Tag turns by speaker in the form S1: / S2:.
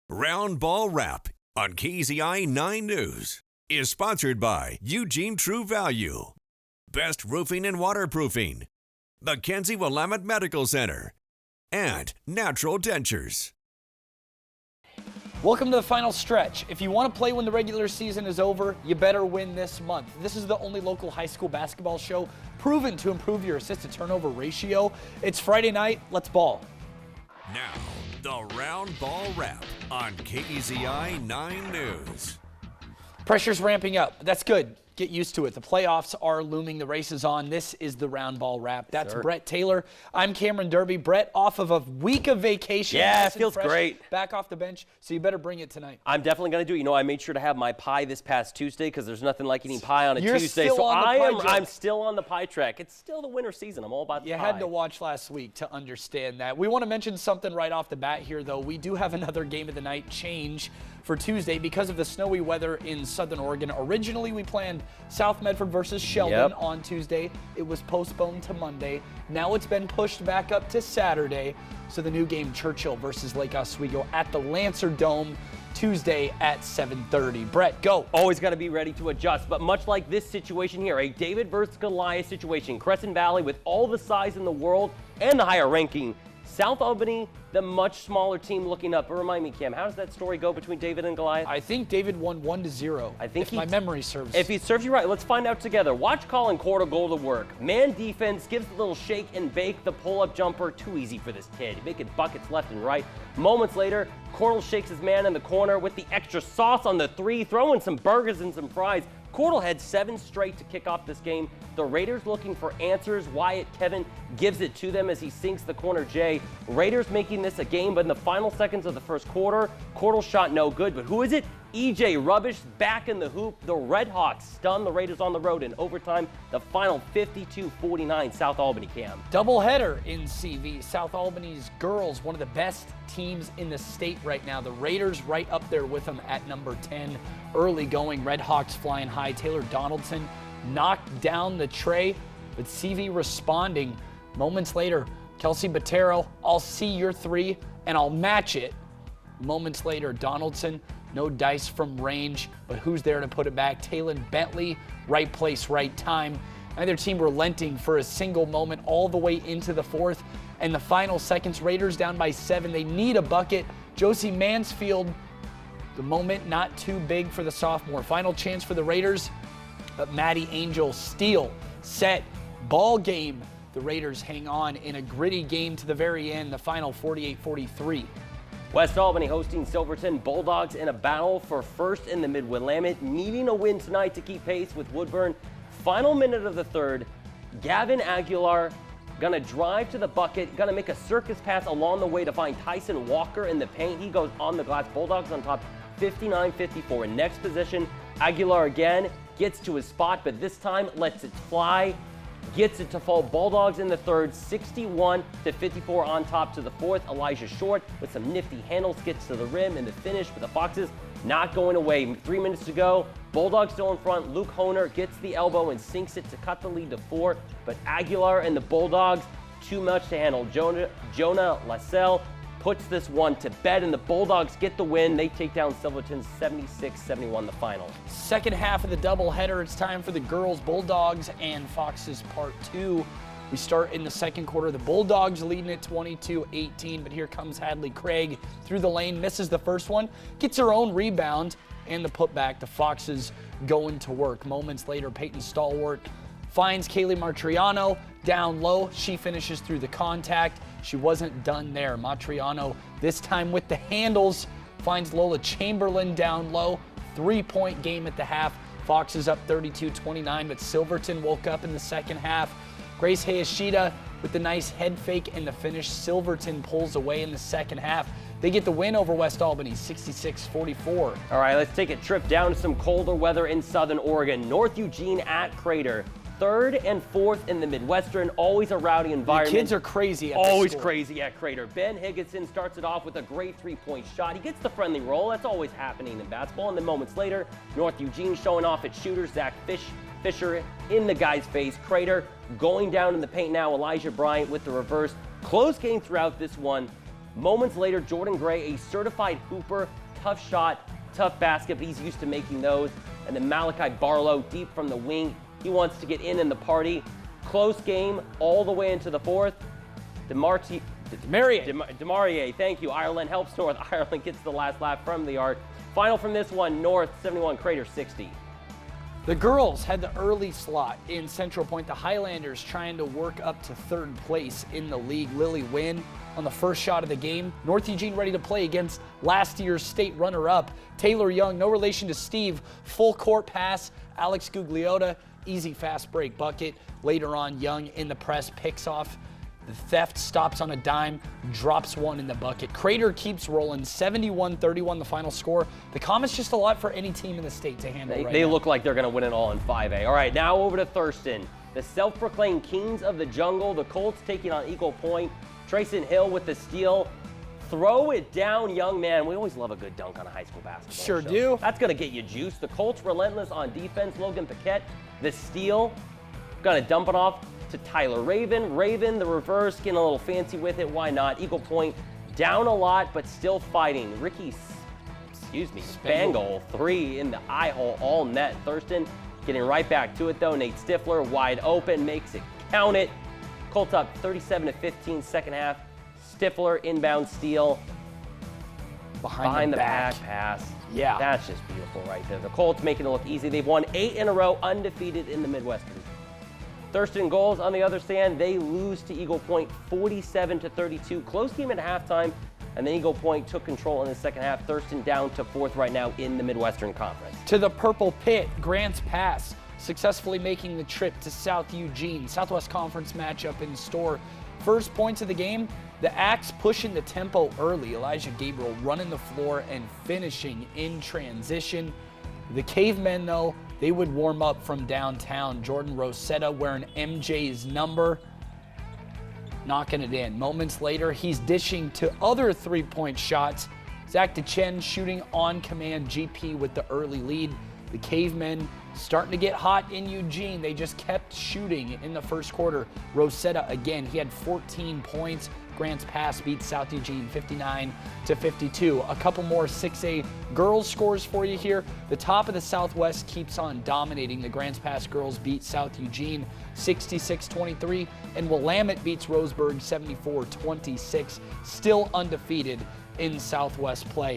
S1: Round Ball Wrap on KZI 9 News is sponsored by Eugene True Value, Best Roofing and Waterproofing, Mackenzie Willamette Medical Center, and Natural Dentures.
S2: Welcome to the final stretch. If you want to play when the regular season is over, you better win this month. This is the only local high school basketball show proven to improve your assist-to-turnover ratio. It's Friday night. Let's ball.
S1: Now, the Round Ball Wrap on KZI 9 News.
S2: Pressure's ramping up. That's good. Get used to it. The playoffs are looming. The race is on. This is the Round Ball Wrap. That's Brett Taylor. I'm Cameron Derby. Brett off of a week of vacation.
S3: Yeah, it feels great.
S2: Back off the bench, so you better bring it tonight.
S3: I'm definitely going to do it. You know, I made sure to have my pie this past Tuesday because there's nothing like eating pie on a Tuesday.
S2: Still
S3: so
S2: on the pie track.
S3: I'm still on the pie track. It's still the winter season. I'm all about the pie.
S2: You had to watch last week to understand that. We want to mention something right off the bat here, though. We do have another game of the night change for Tuesday because of the snowy weather in Southern Oregon. Originally, we planned South Medford versus Sheldon on Tuesday. It was postponed to Monday. Now it's been pushed back up to Saturday. So the new game, Churchill versus Lake Oswego at the Lancer Dome, Tuesday at 7:30. Brett, go.
S3: Always got to be ready to adjust, but much like this situation here, a David versus Goliath situation, Crescent Valley with all the size in the world and the higher ranking. South Albany, the much smaller team looking up. But remind me, Cam, how does that story go between David and Goliath?
S2: I think David won 1-0.
S3: I think
S2: if my memory serves.
S3: If he serves you right, let's find out together. Watch Colin Cordell go to work. Man defense gives the little shake and bake, the pull-up jumper. Too easy for this kid. Making buckets left and right. Moments later, Cordell shakes his man in the corner with the extra sauce on the three, throwing some burgers and some fries. Cordell had 7 straight to kick off this game. The Raiders looking for answers. Wyatt Kevin gives it to them as he sinks the corner J. Raiders making this a game, but in the final seconds of the first quarter, Cordell shot no good. But who is it? EJ Rubbish back in the hoop. The Red Hawks stun the Raiders on the road in overtime. The final 52-49 South Albany, Cam.
S2: Doubleheader in CV. South Albany's girls, one of the best teams in the state right now. The Raiders right up there with them at number 10. Early going, Red Hawks flying high. Taylor Donaldson knocked down the tray, but CV responding. Moments later, Kelsey Botero, I'll see your three and I'll match it. Moments later, Donaldson, no dice from range, but who's there to put it back? Taylon Bentley, right place, right time. Neither team relenting for a single moment all the way into the fourth. And the final seconds, Raiders down by 7. They need a bucket. Josie Mansfield, the moment not too big for the sophomore. Final chance for the Raiders, but Maddie Angel steal, set, ball game. The Raiders hang on in a gritty game to the very end, the final 48-43.
S3: West Albany hosting Silverton. Bulldogs in a battle for first in the Mid-Willamette, needing a win tonight to keep pace with Woodburn. Final minute of the third, Gavin Aguilar gonna drive to the bucket, gonna make a circus pass along the way to find Tyson Walker in the paint. He goes on the glass. Bulldogs on top, 59-54. In next position, Aguilar again gets to his spot, but this time lets it fly. Gets it to fall. Bulldogs in the third, 61-54 on top to the fourth. Elijah Short with some nifty handles gets to the rim and the finish, but the Foxes not going away. 3 minutes to go. Bulldogs still in front. Luke Honer gets the elbow and sinks it to cut the lead to 4, but Aguilar and the Bulldogs, too much to handle. Jonah Lassell puts this one to bed, and the Bulldogs get the win. They take down Silverton 76-71 the final.
S2: Second half of the doubleheader. It's time for the girls, Bulldogs and Foxes part 2. We start in the second quarter. The Bulldogs leading at 22-18, but here comes Hadley Craig through the lane, misses the first one, gets her own rebound and the putback. The Foxes going to work. Moments later, Peyton Stalwart finds Kaylee Martriano down low. She finishes through the contact. She wasn't done there. Matriano, this time with the handles, finds Lola Chamberlain down low. 3-point game at the half. Foxes up 32-29, but Silverton woke up in the second half. Grace Hayashida with the nice head fake and the finish. Silverton pulls away in the second half. They get the win over West Albany, 66-44.
S3: All right, let's take a trip down to some colder weather in Southern Oregon. North Eugene at Crater. 3rd and 4th in the Midwestern, always a rowdy environment.
S2: The kids are crazy at
S3: Always
S2: school.
S3: crazy at Crater. Ben Higginson starts it off with a great 3-point shot. He gets the friendly roll. That's always happening in basketball. And then moments later, North Eugene showing off its shooter, Zach Fisher in the guy's face. Crater going down in the paint now. Elijah Bryant with the reverse. Close game throughout this one. Moments later, Jordan Gray, a certified hooper, tough shot, tough basket, but he's used to making those. And then Malachi Barlow, deep from the wing. He wants to get in the party. Close game all the way into the fourth. Demarie, thank you. Ireland helps North. Ireland gets the last laugh from the arc. Final from this one, North 71, Crater 60.
S2: The girls had the early slot in Central Point. The Highlanders trying to work up to third place in the league. Lily Wynn on the first shot of the game. North Eugene ready to play against last year's state runner-up. Taylor Young, no relation to Steve. Full court pass. Alex Gugliotta, easy fast break bucket. Later on, Young in the press picks off the theft, stops on a dime, drops one in the bucket. Crater keeps rolling, 71-31 the final score. The Comets just a lot for any team in the state to handle right now.
S3: They look like they're going to win it all in 5A. All right, now over to Thurston. The self-proclaimed kings of the jungle. The Colts taking on Eagle Point. Trayson Hill with the steal. Throw it down, young man. We always love a good dunk on a high school basketball
S2: Sure
S3: show.
S2: do.
S3: That's going to get you juice. The Colts relentless on defense. Logan Paquette, the steal. Going to dump it off to Tyler Raven. Raven, the reverse, getting a little fancy with it. Why not? Eagle Point down a lot, but still fighting. Ricky, Spangle, three in the eye hole, all net. Thurston getting right back to it, though. Nate Stifler wide open, makes it count it. Colts up 37-15 second half. Stifler inbound steal. Behind the back pass.
S2: Yeah.
S3: That's just beautiful right there. The Colts making it look easy. They've won 8 in a row, undefeated in the Midwestern. Thurston goals on the other stand, they lose to Eagle Point 47-32. Close game at halftime, and then Eagle Point took control in the second half. Thurston down to 4th right now in the Midwestern Conference.
S2: To the Purple Pit, Grants Pass successfully making the trip to South Eugene. Southwest Conference matchup in store. First points of the game, the Axe pushing the tempo early. Elijah Gabriel running the floor and finishing in transition. The Cavemen, though, they would warm up from downtown. Jordan Rosetta wearing MJ's number, knocking it in. Moments later, he's dishing to other three-point shots. Zach DeChen shooting on command. GP with the early lead. The Cavemen starting to get hot in Eugene. They just kept shooting in the first quarter. Rosetta again, he had 14 points. Grants Pass beats South Eugene 59-52. A couple more 6A girls scores for you here. The top of the Southwest keeps on dominating. The Grants Pass girls beat South Eugene 66-23, and Willamette beats Roseburg 74-26. Still undefeated in Southwest play.